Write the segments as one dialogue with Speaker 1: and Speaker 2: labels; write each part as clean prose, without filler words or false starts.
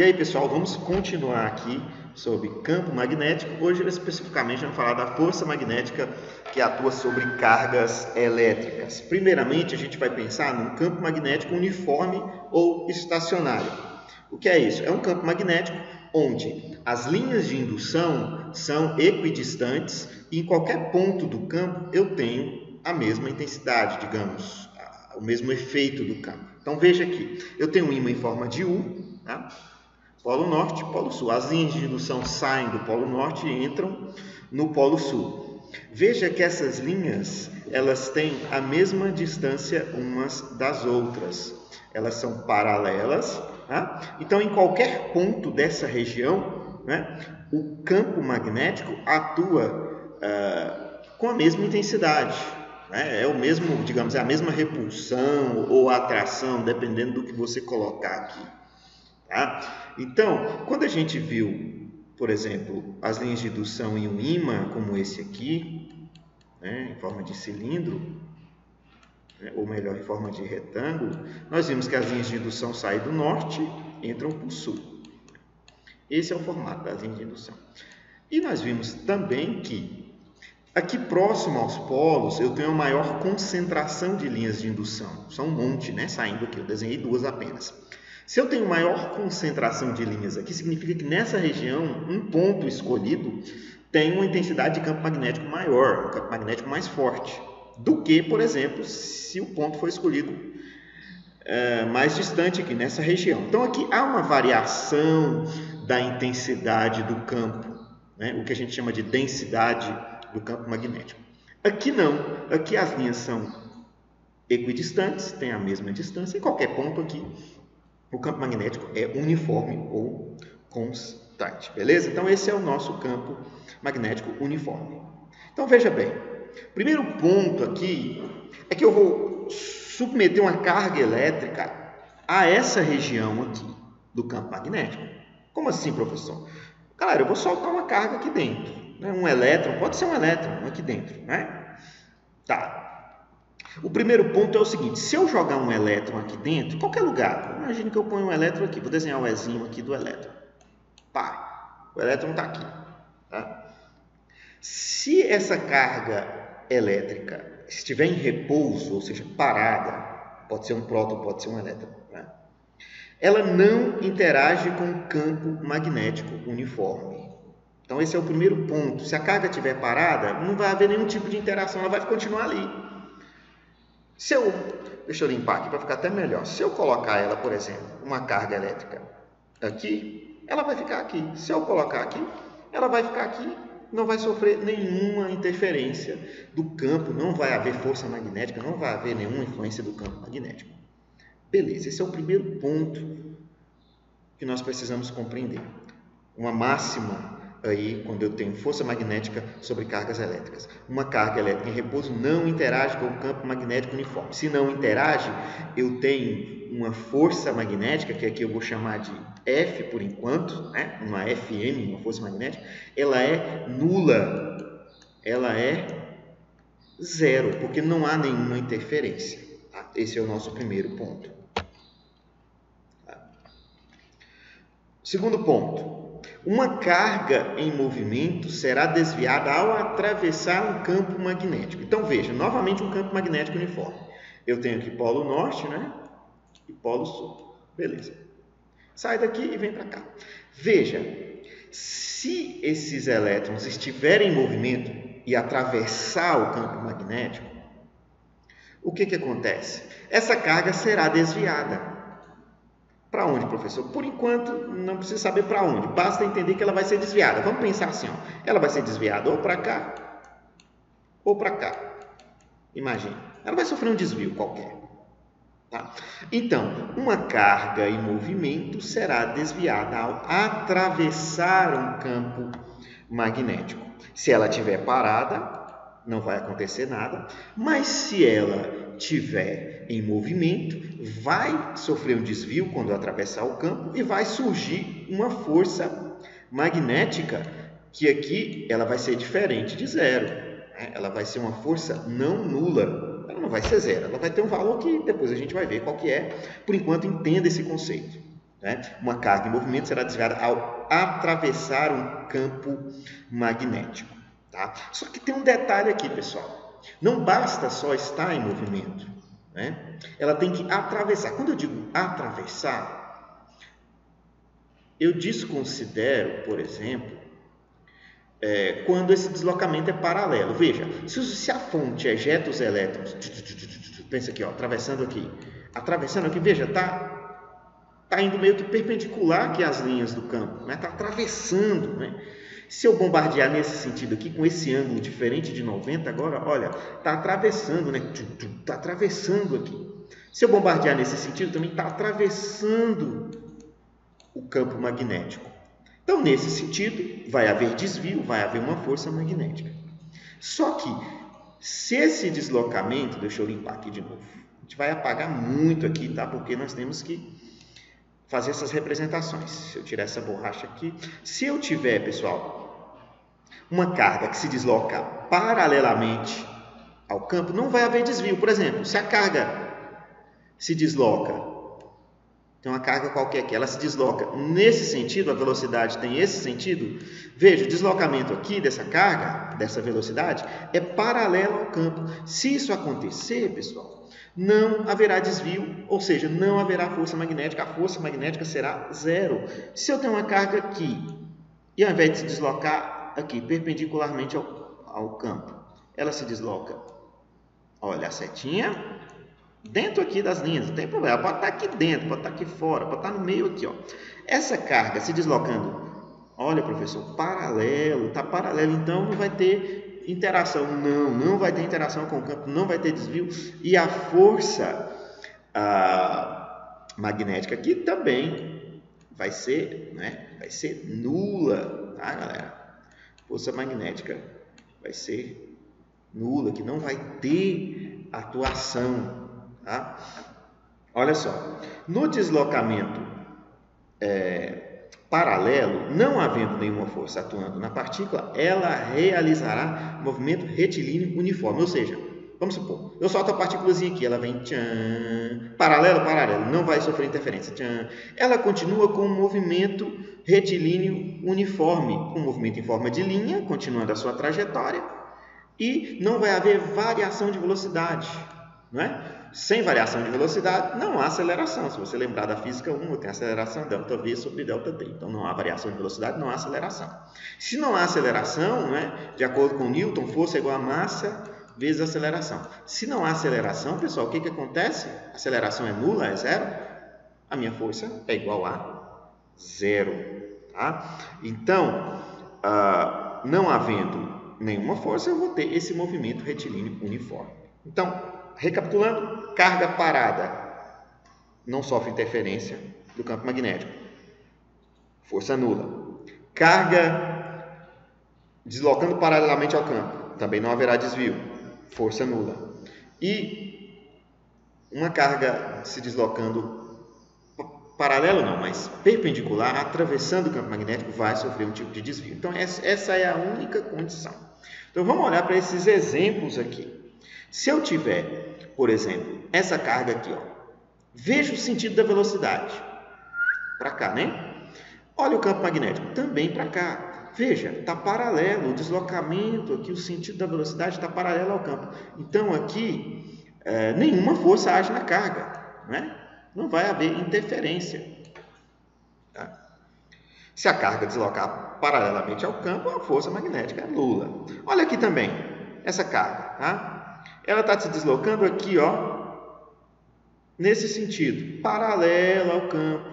Speaker 1: E aí, pessoal, vamos continuar aqui sobre campo magnético. Hoje, especificamente, vamos falar da força magnética que atua sobre cargas elétricas. Primeiramente, a gente vai pensar num campo magnético uniforme ou estacionário. O que é isso? É um campo magnético onde as linhas de indução são equidistantes e em qualquer ponto do campo eu tenho a mesma intensidade, digamos, o mesmo efeito do campo. Então, veja aqui, eu tenho um ímã em forma de U, tá? Polo Norte, Polo Sul. As linhas de indução saem do Polo Norte e entram no Polo Sul. Veja que essas linhas, elas têm a mesma distância umas das outras. Elas são paralelas, tá? Então, em qualquer ponto dessa região, né, o campo magnético atua com a mesma intensidade. É o mesmo, digamos, é a mesma repulsão ou atração, dependendo do que você colocar aqui. Tá? Então, quando a gente viu, por exemplo, as linhas de indução em um ímã, como esse aqui, né, em forma de cilindro, né, ou melhor, em forma de retângulo, nós vimos que as linhas de indução saem do norte e entram para o sul. Esse é o formato das linhas de indução. E nós vimos também que aqui próximo aos polos eu tenho a maior concentração de linhas de indução. São um monte, né, saindo aqui. Eu desenhei duas apenas. Se eu tenho maior concentração de linhas aqui, significa que nessa região, um ponto escolhido tem uma intensidade de campo magnético maior, um campo magnético mais forte, do que, por exemplo, se o ponto for escolhido mais distante aqui, nessa região. Então, aqui há uma variação da intensidade do campo, né? O que a gente chama de densidade do campo magnético. Aqui não, aqui as linhas são equidistantes, têm a mesma distância, em qualquer ponto aqui o campo magnético é uniforme ou constante, beleza? Então, esse é o nosso campo magnético uniforme. Então, veja bem, o primeiro ponto aqui é que eu vou submeter uma carga elétrica a essa região aqui do campo magnético. Como assim, professor? Galera, eu vou soltar uma carga aqui dentro, né? Um elétron, pode ser um elétron aqui dentro, né? Tá. O primeiro ponto é o seguinte, se eu jogar um elétron aqui dentro, qualquer lugar, imagine que eu ponho um elétron aqui, vou desenhar o Ezinho aqui do elétron. Pá, o elétron está aqui. Tá? Se essa carga elétrica estiver em repouso, ou seja, parada, pode ser um próton, pode ser um elétron, né? Ela não interage com o campo magnético uniforme. Então, esse é o primeiro ponto. Se a carga estiver parada, não vai haver nenhum tipo de interação, ela vai continuar ali. Deixa eu limpar aqui para ficar até melhor. Se eu colocar ela, por exemplo, uma carga elétrica aqui, ela vai ficar aqui. Se eu colocar aqui, ela vai ficar aqui. Não vai sofrer nenhuma interferência do campo, não vai haver força magnética, não vai haver nenhuma influência do campo magnético. Beleza, esse é o primeiro ponto que nós precisamos compreender. Uma máxima aí, quando eu tenho força magnética sobre cargas elétricas. Uma carga elétrica em repouso não interage com o campo magnético uniforme. Se não interage, eu tenho uma força magnética, que aqui eu vou chamar de F por enquanto, né? Uma FM, uma força magnética, ela é nula, ela é zero, porque não há nenhuma interferência. Tá? Esse é o nosso primeiro ponto. Tá? Segundo ponto. Uma carga em movimento será desviada ao atravessar um campo magnético. Então, veja, novamente um campo magnético uniforme. Eu tenho aqui polo norte, né? E polo sul. Beleza. Sai daqui e vem para cá. Veja, se esses elétrons estiverem em movimento e atravessar o campo magnético, o que acontece? Essa carga será desviada. Para onde, professor? Por enquanto, não precisa saber para onde. Basta entender que ela vai ser desviada. Vamos pensar assim, ó. Ela vai ser desviada ou para cá, ou para cá. Imagine. Ela vai sofrer um desvio qualquer. Tá? Então, uma carga em movimento será desviada ao atravessar um campo magnético. Se ela estiver parada, não vai acontecer nada. Mas se ela estiver em movimento, vai sofrer um desvio quando atravessar o campo e vai surgir uma força magnética que aqui ela vai ser diferente de zero. Né? Ela vai ser uma força não nula. Ela não vai ser zero, ela vai ter um valor que depois a gente vai ver qual que é. Por enquanto, entenda esse conceito. né? Uma carga em movimento será desviada ao atravessar um campo magnético. Tá? Só que tem um detalhe aqui, pessoal. Não basta só estar em movimento, né? Ela tem que atravessar. Quando eu digo atravessar, eu desconsidero, por exemplo, quando esse deslocamento é paralelo. Veja, se a fonte ejeta os elétrons, pensa aqui, ó, atravessando aqui, veja, tá indo meio que perpendicular aqui às linhas do campo, né? Tá atravessando, né? Se eu bombardear nesse sentido aqui, com esse ângulo diferente de 90, agora, olha, tá atravessando, né? Tá atravessando aqui. Se eu bombardear nesse sentido, também tá atravessando o campo magnético. Então, nesse sentido, vai haver desvio, vai haver uma força magnética. Só que, se esse deslocamento, deixa eu limpar aqui de novo, a gente vai apagar muito aqui, tá? Porque nós temos que fazer essas representações. Se eu tirar essa borracha aqui, se eu tiver, pessoal, uma carga que se desloca paralelamente ao campo, não vai haver desvio. Por exemplo, se a carga se desloca, tem uma carga qualquer aqui, ela se desloca nesse sentido, a velocidade tem esse sentido, veja, o deslocamento aqui dessa carga, dessa velocidade, é paralelo ao campo. Se isso acontecer, pessoal, não haverá desvio, ou seja, não haverá força magnética, a força magnética será zero. Se eu tenho uma carga aqui, e ao invés de se deslocar aqui, perpendicularmente ao campo, ela se desloca, olha a setinha, dentro aqui das linhas, não tem problema, ela pode estar aqui dentro, pode estar aqui fora, pode estar no meio aqui, ó. Essa carga se deslocando, olha, professor, paralelo, está paralelo, então não vai ter interação, não vai ter interação com o campo, não vai ter desvio, e a força magnética aqui também vai ser, né, vai ser nula, tá, galera? Força magnética vai ser nula, que não vai ter atuação. Tá? Olha só, no deslocamento paralelo, não havendo nenhuma força atuando na partícula, ela realizará movimento retilíneo uniforme, ou seja, vamos supor, eu solto a partículazinha aqui, ela vem tchan, paralelo, não vai sofrer interferência, tchan, ela continua com um movimento retilíneo uniforme, um movimento em forma de linha, continuando a sua trajetória, e não vai haver variação de velocidade, não é? Sem variação de velocidade, não há aceleração. Se você lembrar da física 1, tem aceleração ΔV sobre ΔT. Então, não há variação de velocidade, não há aceleração. Se não há aceleração, né, de acordo com Newton, força é igual a massa vezes aceleração. Se não há aceleração, pessoal, o que acontece? A aceleração é nula, é zero. A minha força é igual a zero. Tá? Então, não havendo nenhuma força, eu vou ter esse movimento retilíneo uniforme. Então, recapitulando, carga parada não sofre interferência do campo magnético, força nula. Carga deslocando paralelamente ao campo, também não haverá desvio, força nula. E uma carga se deslocando paralelo não, mas perpendicular, atravessando o campo magnético, vai sofrer um tipo de desvio. Então, essa é a única condição. Então, vamos olhar para esses exemplos aqui. Se eu tiver, por exemplo, essa carga aqui, ó, veja o sentido da velocidade. Para cá, né? Olha o campo magnético, também para cá. Veja, está paralelo, o deslocamento aqui, o sentido da velocidade está paralelo ao campo. Então, aqui, nenhuma força age na carga, né? Não vai haver interferência. Tá? Se a carga deslocar paralelamente ao campo, a força magnética é nula. Olha aqui também, essa carga, tá? Ela está se deslocando aqui, ó, nesse sentido, paralelo ao campo,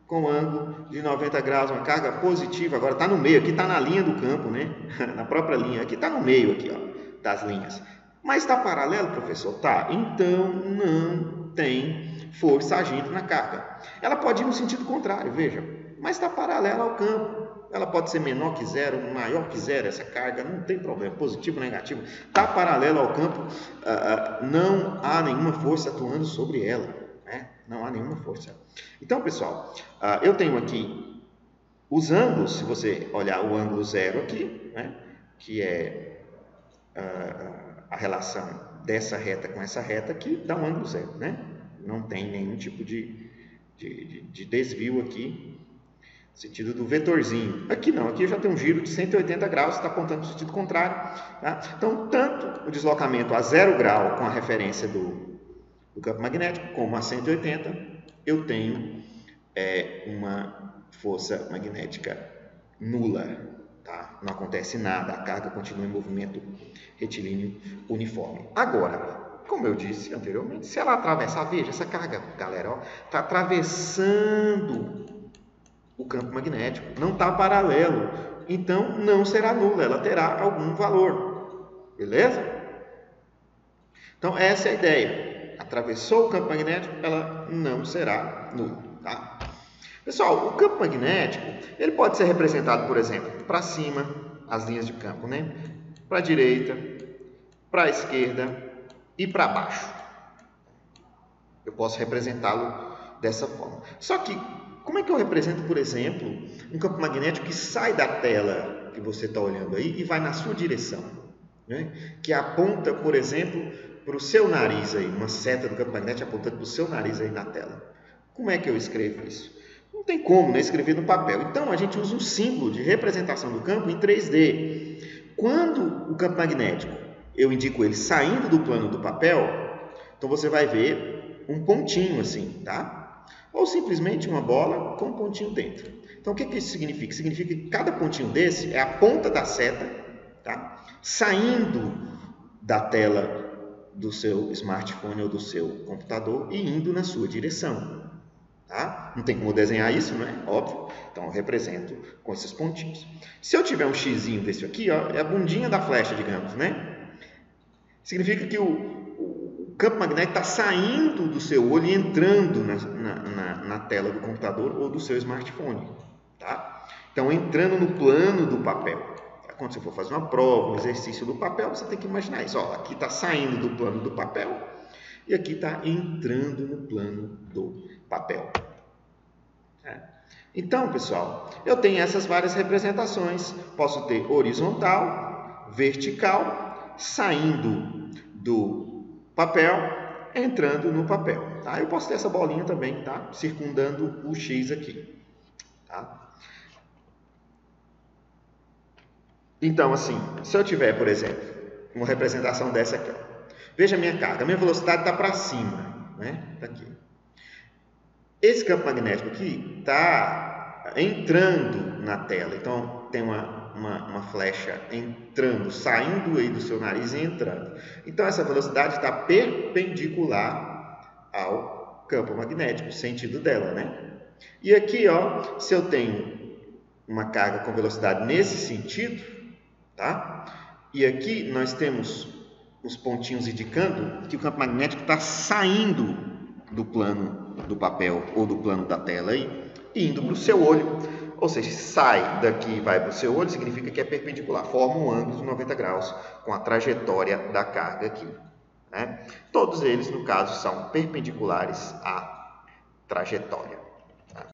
Speaker 1: com ângulo de 90 graus, uma carga positiva. Agora está no meio, aqui está na linha do campo, né? Na própria linha, aqui está no meio aqui, ó, das linhas. Mas está paralelo, professor? Tá. Então não tem força agindo na carga. Ela pode ir no sentido contrário, veja, mas está paralelo ao campo. Ela pode ser menor que zero, maior que zero, essa carga, não tem problema, positivo ou negativo, está paralelo ao campo, não há nenhuma força atuando sobre ela, né? Não há nenhuma força. Então, pessoal, eu tenho aqui os ângulos, se você olhar o ângulo zero aqui, né, que é a relação dessa reta com essa reta aqui, dá um ângulo zero, né? Não tem nenhum tipo de de desvio aqui, sentido do vetorzinho. Aqui não, aqui eu já tenho um giro de 180 graus, está apontando para o sentido contrário. Tá? Então, tanto o deslocamento a 0 grau com a referência do campo magnético, como a 180, eu tenho uma força magnética nula. Tá? Não acontece nada, a carga continua em movimento retilíneo uniforme. Agora, como eu disse anteriormente, se ela atravessar, veja, essa carga, galera, está atravessando o campo magnético, não está paralelo, então não será nula, ela terá algum valor, beleza? Então essa é a ideia, atravessou o campo magnético, ela não será nula, tá? Pessoal, o campo magnético, ele pode ser representado, por exemplo, para cima, as linhas de campo, né? Para a direita, para a esquerda e para baixo. Eu posso representá-lo dessa forma. Só que, como é que eu represento, por exemplo, um campo magnético que sai da tela que você está olhando aí e vai na sua direção? Né? Que aponta, por exemplo, para o seu nariz aí, uma seta do campo magnético apontando para o seu nariz aí na tela. Como é que eu escrevo isso? Não tem como, né, escrever no papel. Então, a gente usa um símbolo de representação do campo em 3D. Quando o campo magnético, eu indico ele saindo do plano do papel, então você vai ver um pontinho assim, tá? Ou simplesmente uma bola com um pontinho dentro. Então, o que isso significa? Significa que cada pontinho desse é a ponta da seta, tá? Saindo da tela do seu smartphone ou do seu computador e indo na sua direção. Tá? Não tem como desenhar isso, não é? Óbvio. Então, eu represento com esses pontinhos. Se eu tiver um xizinho desse aqui, ó, é a bundinha da flecha, digamos, né? Significa que o campo magnético está saindo do seu olho e entrando na tela do computador ou do seu smartphone. Tá? Então, entrando no plano do papel. Quando você for fazer uma prova, um exercício do papel, você tem que imaginar isso. Ó, aqui está saindo do plano do papel e aqui está entrando no plano do papel. Então, pessoal, eu tenho essas várias representações. Posso ter horizontal, vertical, saindo do papel, entrando no papel. Tá? Eu posso ter essa bolinha também, tá? Circundando o X aqui. Tá? Então, assim, se eu tiver, por exemplo, uma representação dessa aqui, ó. Veja a minha carga, a minha velocidade está para cima, né? Tá aqui. Esse campo magnético aqui está entrando na tela, então tem uma flecha entrando, saindo aí do seu nariz e entrando. Então essa velocidade está perpendicular ao campo magnético, o sentido dela, né? E aqui, ó, se eu tenho uma carga com velocidade nesse sentido, tá? E aqui nós temos os pontinhos indicando que o campo magnético está saindo do plano do papel ou do plano da tela aí, e indo para o seu olho. Ou seja, sai daqui e vai para o seu olho, significa que é perpendicular, forma um ângulo de 90 graus com a trajetória da carga aqui. Né? Todos eles, no caso, são perpendiculares à trajetória. Tá?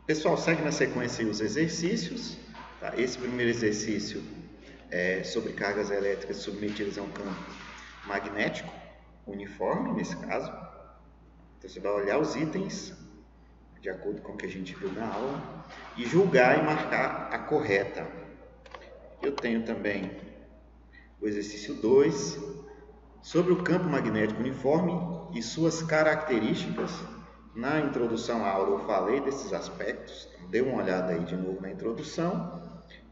Speaker 1: Pessoal, segue na sequência os exercícios. Tá? Esse primeiro exercício é sobre cargas elétricas submetidas a um campo magnético uniforme, nesse caso. Então, você vai olhar os itens, de acordo com o que a gente viu na aula, e julgar e marcar a correta. Eu tenho também o exercício 2, sobre o campo magnético uniforme e suas características. Na introdução à aula eu falei desses aspectos, então dê uma olhada aí de novo na introdução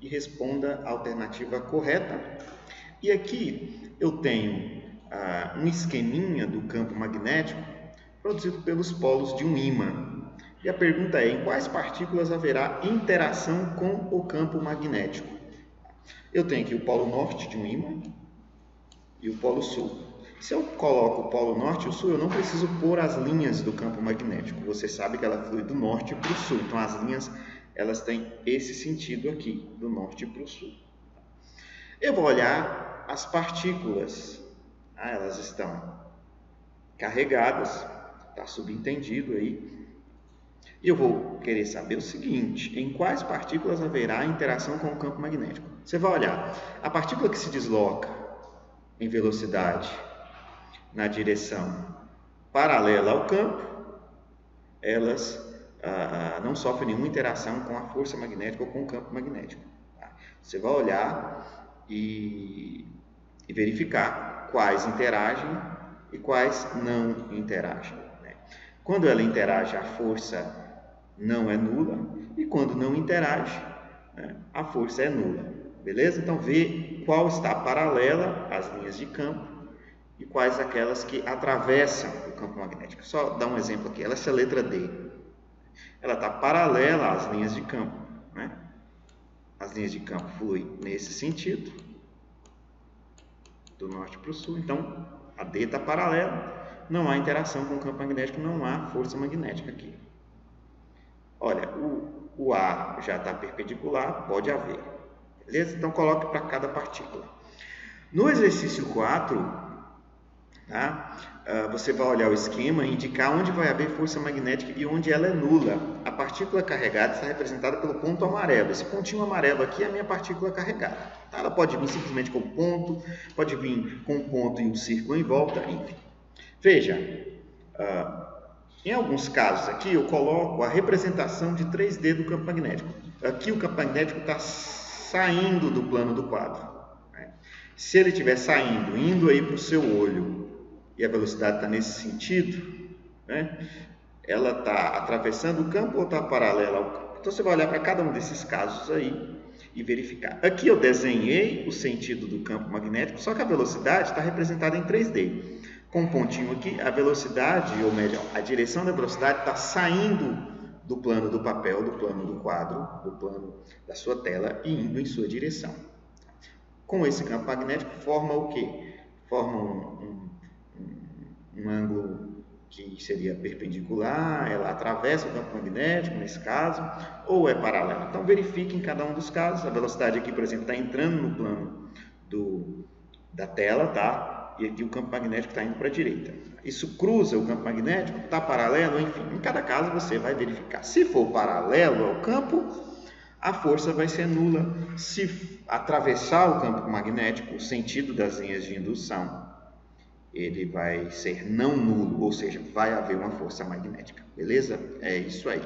Speaker 1: e responda a alternativa correta. E aqui eu tenho um esqueminha do campo magnético produzido pelos polos de um ímã. E a pergunta é, em quais partículas haverá interação com o campo magnético? Eu tenho aqui o polo norte de um ímã e o polo sul. Se eu coloco o polo norte e o sul, eu não preciso pôr as linhas do campo magnético. Você sabe que ela flui do norte para o sul. Então, as linhas elas têm esse sentido aqui, do norte para o sul. Eu vou olhar as partículas. Elas estão carregadas. Está subentendido aí. E eu vou querer saber o seguinte, em quais partículas haverá interação com o campo magnético? Você vai olhar, a partícula que se desloca em velocidade na direção paralela ao campo, elas não sofrem nenhuma interação com a força magnética ou com o campo magnético. Tá? Você vai olhar e verificar quais interagem e quais não interagem. Né? Quando ela interage, a força não é nula, e quando não interage, né, a força é nula. Beleza? Então, vê qual está paralela às linhas de campo e quais aquelas que atravessam o campo magnético. Só dar um exemplo aqui. Essa letra D, ela está paralela às linhas de campo. Né? As linhas de campo fluem nesse sentido, do norte para o sul. Então, a D está paralela, não há interação com o campo magnético, não há força magnética aqui. Olha, o A já está perpendicular, pode haver. Beleza? Então, coloque para cada partícula. No exercício 4, tá? Você vai olhar o esquema e indicar onde vai haver força magnética e onde ela é nula. A partícula carregada está representada pelo ponto amarelo. Esse pontinho amarelo aqui é a minha partícula carregada. Tá? Ela pode vir simplesmente com ponto, pode vir com um ponto e um círculo em volta, enfim. Veja, em alguns casos aqui eu coloco a representação de 3D do campo magnético. Aqui o campo magnético está saindo do plano do quadro. Né? Se ele estiver saindo, indo aí para o seu olho, e a velocidade está nesse sentido, né? Ela está atravessando o campo ou está paralela ao campo? Então você vai olhar para cada um desses casos aí e verificar. Aqui eu desenhei o sentido do campo magnético, só que a velocidade está representada em 3D. Com um pontinho aqui, a velocidade, ou melhor, a direção da velocidade está saindo do plano do papel, do plano do quadro, do plano da sua tela e indo em sua direção. Com esse campo magnético, forma o quê? Forma um ângulo que seria perpendicular, ela atravessa o campo magnético, nesse caso, ou é paralela. Então, verifique em cada um dos casos. A velocidade aqui, por exemplo, está entrando no plano da tela, tá? E aqui o campo magnético está indo para a direita. Isso cruza o campo magnético, está paralelo, enfim. Em cada caso, você vai verificar. Se for paralelo ao campo, a força vai ser nula. Se atravessar o campo magnético, o sentido das linhas de indução, ele vai ser não nulo, ou seja, vai haver uma força magnética. Beleza? É isso aí.